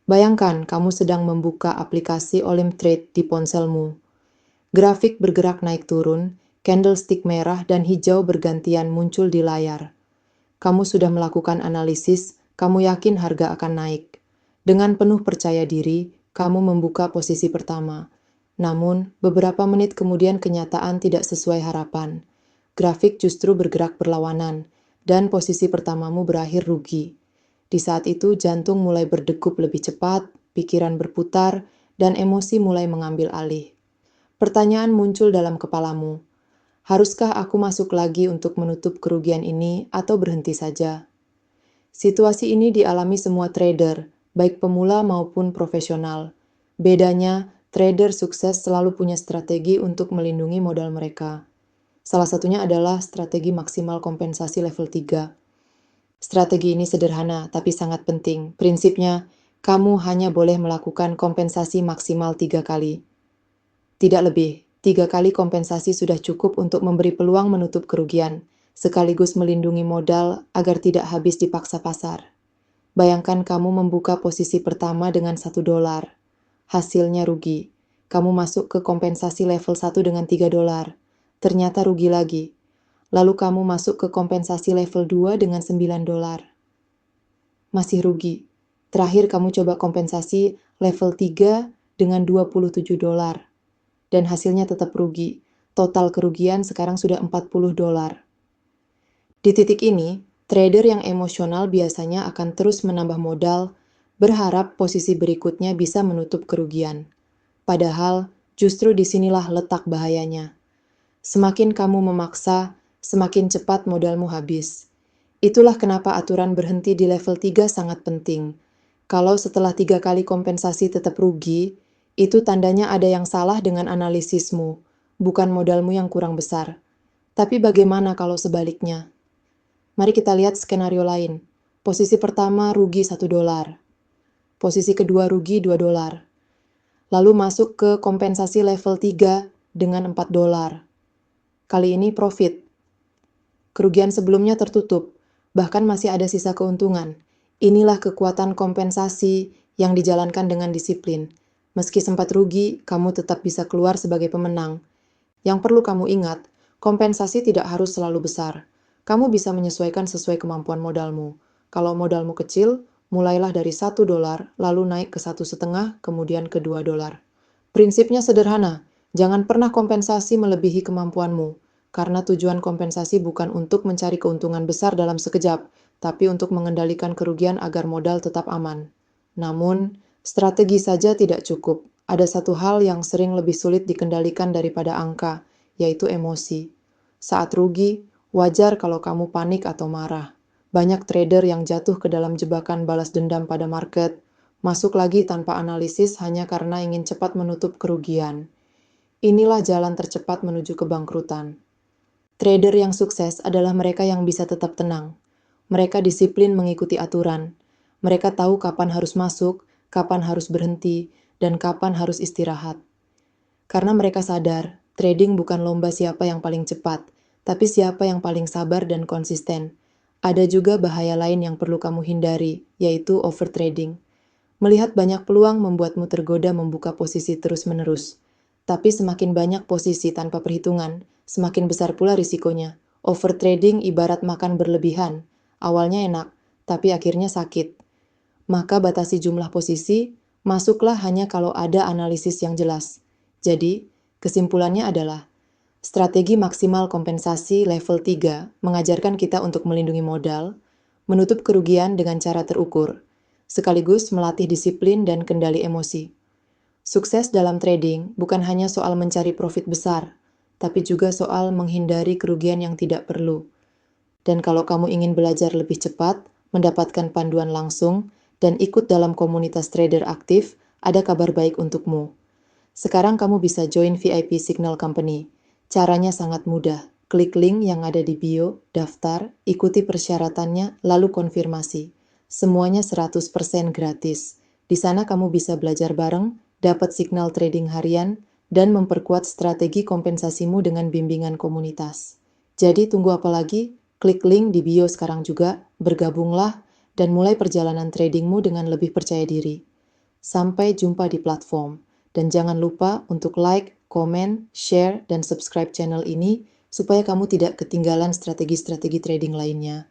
Bayangkan kamu sedang membuka aplikasi Olimtrade di ponselmu. Grafik bergerak naik turun, candlestick merah dan hijau bergantian muncul di layar. Kamu sudah melakukan analisis, kamu yakin harga akan naik. Dengan penuh percaya diri, kamu membuka posisi pertama. Namun, beberapa menit kemudian kenyataan tidak sesuai harapan. Grafik justru bergerak berlawanan, dan posisi pertamamu berakhir rugi. Di saat itu, jantung mulai berdegup lebih cepat, pikiran berputar, dan emosi mulai mengambil alih. Pertanyaan muncul dalam kepalamu. Haruskah aku masuk lagi untuk menutup kerugian ini atau berhenti saja? Situasi ini dialami semua trader, baik pemula maupun profesional. Bedanya, trader sukses selalu punya strategi untuk melindungi modal mereka. Salah satunya adalah strategi maksimal kompensasi level 3. Strategi ini sederhana tapi sangat penting. Prinsipnya, kamu hanya boleh melakukan kompensasi maksimal 3 kali. Tidak lebih, 3 kali kompensasi sudah cukup untuk memberi peluang menutup kerugian, sekaligus melindungi modal agar tidak habis dipaksa pasar. Bayangkan kamu membuka posisi pertama dengan $1. Hasilnya rugi. Kamu masuk ke kompensasi level 1 dengan $3. Ternyata rugi lagi. Lalu kamu masuk ke kompensasi level 2 dengan $9. Masih rugi. Terakhir kamu coba kompensasi level 3 dengan $27. Dan hasilnya tetap rugi. Total kerugian sekarang sudah $40. Di titik ini, trader yang emosional biasanya akan terus menambah modal, berharap posisi berikutnya bisa menutup kerugian. Padahal, justru disinilah letak bahayanya. Semakin kamu memaksa, semakin cepat modalmu habis. Itulah kenapa aturan berhenti di level 3 sangat penting. Kalau setelah 3 kali kompensasi tetap rugi, itu tandanya ada yang salah dengan analisismu, bukan modalmu yang kurang besar. Tapi bagaimana kalau sebaliknya? Mari kita lihat skenario lain. Posisi pertama rugi $1. Posisi kedua rugi $2. Lalu masuk ke kompensasi level 3 dengan $4. Kali ini profit. Kerugian sebelumnya tertutup, bahkan masih ada sisa keuntungan. Inilah kekuatan kompensasi yang dijalankan dengan disiplin. Meski sempat rugi, kamu tetap bisa keluar sebagai pemenang. Yang perlu kamu ingat, kompensasi tidak harus selalu besar. Kamu bisa menyesuaikan sesuai kemampuan modalmu. Kalau modalmu kecil, mulailah dari $1, lalu naik ke 1,5, kemudian ke $2. Prinsipnya sederhana, jangan pernah kompensasi melebihi kemampuanmu, karena tujuan kompensasi bukan untuk mencari keuntungan besar dalam sekejap, tapi untuk mengendalikan kerugian agar modal tetap aman. Namun, strategi saja tidak cukup. Ada satu hal yang sering lebih sulit dikendalikan daripada angka, yaitu emosi. Saat rugi, wajar kalau kamu panik atau marah. Banyak trader yang jatuh ke dalam jebakan balas dendam pada market, masuk lagi tanpa analisis hanya karena ingin cepat menutup kerugian. Inilah jalan tercepat menuju kebangkrutan. Trader yang sukses adalah mereka yang bisa tetap tenang. Mereka disiplin mengikuti aturan. Mereka tahu kapan harus masuk, kapan harus berhenti, dan kapan harus istirahat. Karena mereka sadar, trading bukan lomba siapa yang paling cepat, tapi siapa yang paling sabar dan konsisten. Ada juga bahaya lain yang perlu kamu hindari, yaitu overtrading. Melihat banyak peluang membuatmu tergoda membuka posisi terus-menerus. Tapi semakin banyak posisi tanpa perhitungan, semakin besar pula risikonya. Overtrading ibarat makan berlebihan. Awalnya enak, tapi akhirnya sakit. Maka batasi jumlah posisi, masuklah hanya kalau ada analisis yang jelas. Jadi, kesimpulannya adalah, strategi maksimal kompensasi level 3 mengajarkan kita untuk melindungi modal, menutup kerugian dengan cara terukur, sekaligus melatih disiplin dan kendali emosi. Sukses dalam trading bukan hanya soal mencari profit besar, tapi juga soal menghindari kerugian yang tidak perlu. Dan kalau kamu ingin belajar lebih cepat, mendapatkan panduan langsung, dan ikut dalam komunitas trader aktif, ada kabar baik untukmu. Sekarang kamu bisa join VIP Signal Company. Caranya sangat mudah. Klik link yang ada di bio, daftar, ikuti persyaratannya, lalu konfirmasi. Semuanya 100% gratis. Di sana kamu bisa belajar bareng, dapat signal trading harian, dan memperkuat strategi kompensasimu dengan bimbingan komunitas. Jadi tunggu apa lagi? Klik link di bio sekarang juga, bergabunglah, dan mulai perjalanan tradingmu dengan lebih percaya diri. Sampai jumpa di platform. Dan jangan lupa untuk like, komen, share, dan subscribe channel ini supaya kamu tidak ketinggalan strategi-strategi trading lainnya.